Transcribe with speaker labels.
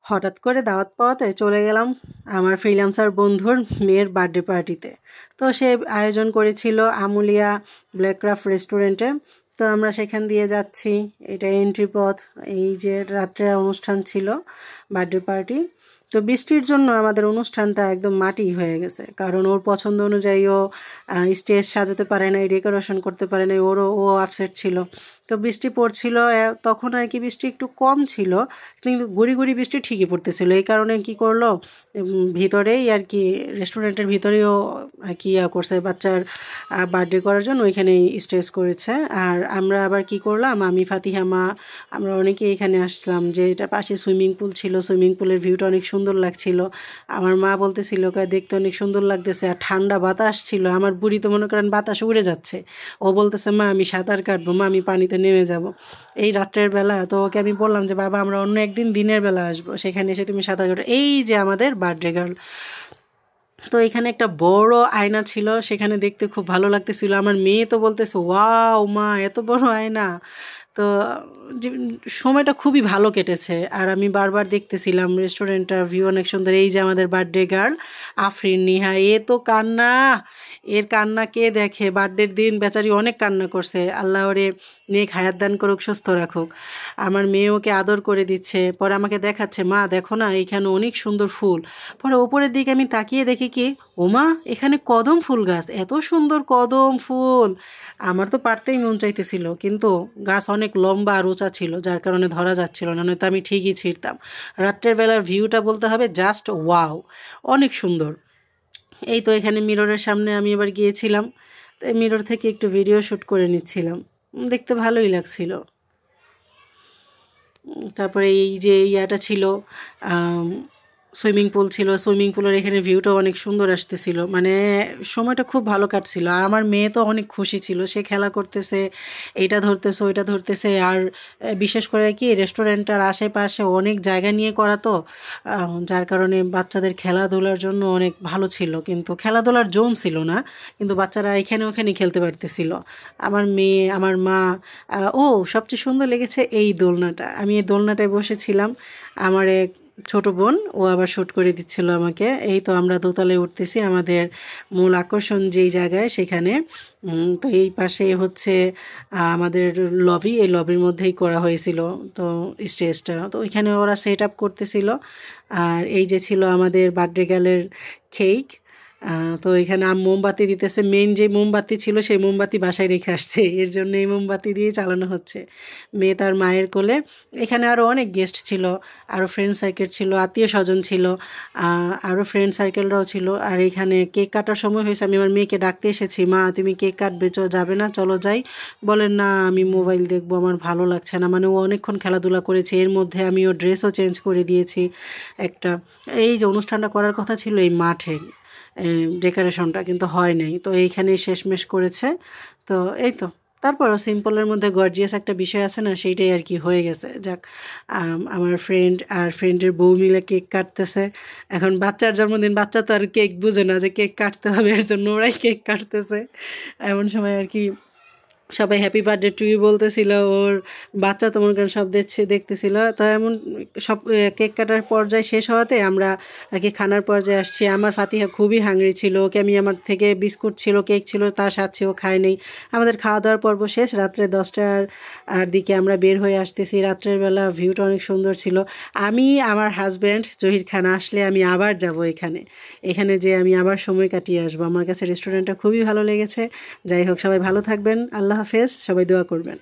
Speaker 1: হঠাৎ করে দাওয়াত পাওয়াতে চলে গেলাম আমার ফ্রিল্যান্সার বন্ধুর মেয়ের বার্থডে পার্টিতে। তো সে আয়োজন করেছিল আমুলিয়া ব্ল্যাকক্রাফট রেস্টুরেন্টে। তো আমরা সেখান দিয়ে যাচ্ছি, এটা এন্ট্রি পথ। এই যে রাত্রের অনুষ্ঠান ছিল, বার্থডে পার্টি। তো বৃষ্টির জন্য আমাদের অনুষ্ঠানটা একদম মাটি হয়ে গেছে, কারণ ওর পছন্দ অনুযায়ী ও স্টেজ সাজাতে পারে নাই, ডেকোরেশন করতে পারে নাই, ও আপসেট ছিল। তো বৃষ্টি পড়ছিল, তখন আর কি বৃষ্টি একটু কম ছিল, কিন্তু গুড়ি গুড়ি বৃষ্টি ঠিকই পড়তেছিল। এই কারণে কি করলো, ভিতরেই আর কি রেস্টুরেন্টের ভিতরেও আর কি করছে, বাচ্চার বার্থডে করার জন্য ওইখানেই স্টেজ করেছে। আর আমরা আবার কি করলাম, আমি ফাতিহা মা আমরা অনেকে এখানে আসলাম, যে এটা পাশে সুইমিং পুল ছিল, সুইমিং পুলের ভিউটা অনেক সুন্দর লাগছিল। আমার মা বলতেছিল দেখতে অনেক সুন্দর লাগতেছে, আর ঠান্ডা বাতাস ছিল। আমার বুড়ি তো মনে করেন বাতাস উড়ে যাচ্ছে, ও বলতেছে মা আমি সাঁতার কাটবো, মা আমি পানিতে নেমে যাব এই রাত্রের বেলা। তো ওকে আমি বললাম যে বাবা আমরা অন্য একদিন দিনের বেলা আসবো, সেখানে এসে তুমি সাঁতার কাটো। এই যে আমাদের বার্থডে গার্ল। তো এখানে একটা বড় আয়না ছিল, সেখানে দেখতে খুব ভালো লাগতেছিল। আমার মেয়ে তো বলতেছে ওয়াও মা এত বড় আয়না। তো সময়টা খুবই ভালো কেটেছে। আর আমি বারবার দেখতেছিলাম রেস্টুরেন্টটার ভিউ অনেক সুন্দর। এই যে আমাদের বার্থডে গার্ল আফরিন নিহা, তো কান্না, এর কান্না কে দেখে? বার্থডের দিন বেচারি অনেক কান্না করছে। আল্লাহ ওরে নেক হায়াত দান করুক, সুস্থ রাখুক। আমার মেয়ে ওকে আদর করে দিচ্ছে, পরে আমাকে দেখাচ্ছে মা দেখো না এখানে অনেক সুন্দর ফুল। পরে ওপরের দিকে আমি তাকিয়ে দেখি কি, ওমা এখানে কদম ফুল গাছ, এত সুন্দর কদম ফুল। আমার তো পারতেই মন চাইতেছিল, কিন্তু গাছ অনেক লম্বা আর উঁচা ছিল, যার কারণে ধরা যাচ্ছিল না, নয়তো আমি ঠিকই ছিঁড়তাম। রাত্রের বেলার ভিউটা বলতে হবে জাস্ট ওয়াও, অনেক সুন্দর। এই তো এখানে মিররের সামনে আমি এবার গিয়েছিলাম, তো মিরর থেকে একটু ভিডিও শ্যুট করে নিচ্ছিলাম, দেখতে ভালোই লাগছিল। তারপরে এই যে ইয়াটা ছিল, সুইমিং পুল ছিল, সুইমিং পুলের এখানে ভিউটাও অনেক সুন্দর আসতেছিল, মানে সময়টা খুব ভালো কাটছিল। আর আমার মেয়ে তো অনেক খুশি ছিল, সে খেলা করতেছে, এইটা ধরতেছে ওইটা ধরতেছে। আর বিশেষ করে কি রেস্টুরেন্টটার আশেপাশে অনেক জায়গা নিয়ে করা, তো যার কারণে বাচ্চাদের খেলাধুলার জন্য অনেক ভালো ছিল, কিন্তু খেলাধুলার জোন ছিল না, কিন্তু বাচ্চারা এখানে ওখানে খেলতে পারতেছিল। আমার মেয়ে আমার মা, সবচেয়ে সুন্দর লেগেছে এই দোলনাটা। আমি এই দোলনাটায় বসেছিলাম, আমার এক ছোট বোন ও আবার শ্যুট করে দিচ্ছিল আমাকে। এই তো আমরা দোতলায় উঠতেছি, আমাদের মূল আকর্ষণ যেই জায়গায় সেখানে। তো এই পাশে হচ্ছে আমাদের লবি, এই লবির মধ্যেই করা হয়েছিল তো স্টেজটা। তো ওইখানে ওরা সেট আপ করতেছিল। আর এই যে ছিল আমাদের বার্থডে গার্লের কেক। তো এখানে মোমবাতি দিতেছে, মেন যে মোমবাতি ছিল সেই মোমবাতি বাসায় রেখে আসছে, এর জন্য এই মোমবাতি দিয়ে চালানো হচ্ছে। মেয়ে তার মায়ের কোলে। এখানে আরও অনেক গেস্ট ছিল, আরও ফ্রেন্ড সার্কেল ছিল, আত্মীয় স্বজন ছিল, আরও ফ্রেন্ড সার্কেলরাও ছিল। আর এখানে কেক কাটার সময় হয়েছে, আমি আমার মেয়েকে ডাকতে এসেছি, মা তুমি কেক কাটবে, যাবে না, চলো যাই। বলেন না আমি মোবাইল দেখবো, আমার ভালো লাগছে না। মানে ও অনেকক্ষণ খেলাধুলা করেছে, এর মধ্যে আমি ওর ড্রেসও চেঞ্জ করে দিয়েছি একটা। এই যে অনুষ্ঠানটা করার কথা ছিল এই মাঠে, ডেকোরেশনটা কিন্তু হয় নাই, তো এইখানেই শেষমেশ করেছে। তো এই তো, তারপরও সিম্পলের মধ্যে গর্জিয়াস একটা বিষয় আছে না, সেইটাই আর কি হয়ে গেছে। যাক, আমার ফ্রেন্ড আর ফ্রেন্ডের বউ মিলে কেক কাটতেছে। এখন বাচ্চার জন্মদিন, বাচ্চা তো আর কেক বুঝে না যে কেক কাটতে হবে, এর জন্য ওরাই কেক কাটতেছে। এমন সময় আর কি সবাই হ্যাপি বার্থডে টু ইউ বলতেছিল, ওর বাচ্চা তো মনে করেন সব দেখতেছিল। তো এমন সব কেক কাটার পর্যায়ে শেষ হওয়াতে আমরা আর কি খানার পর্যায়ে আসছি। আমার ফাতিহা খুবই হাংরি ছিল, ওকে আমি আমার থেকে বিস্কুট ছিল, কেক ছিল, তার সাথে ও খায় নেই। আমাদের খাওয়া দাওয়ার পর্ব শেষ, রাত্রে 10টার দিকে আমরা বের হয়ে আসতেছি। রাত্রের বেলা ভিউটা অনেক সুন্দর ছিল। আমি আমার হাজব্যান্ড জহির খান আসলে আমি আবার যাব এখানে যে আমি আবার সময় কাটিয়ে আসবো। আমার কাছে রেস্টুরেন্টটা খুবই ভালো লেগেছে। যাই হোক, সবাই ভালো থাকবেন, আল্লাহ হাফেজ, সবাই দোয়া করবেন।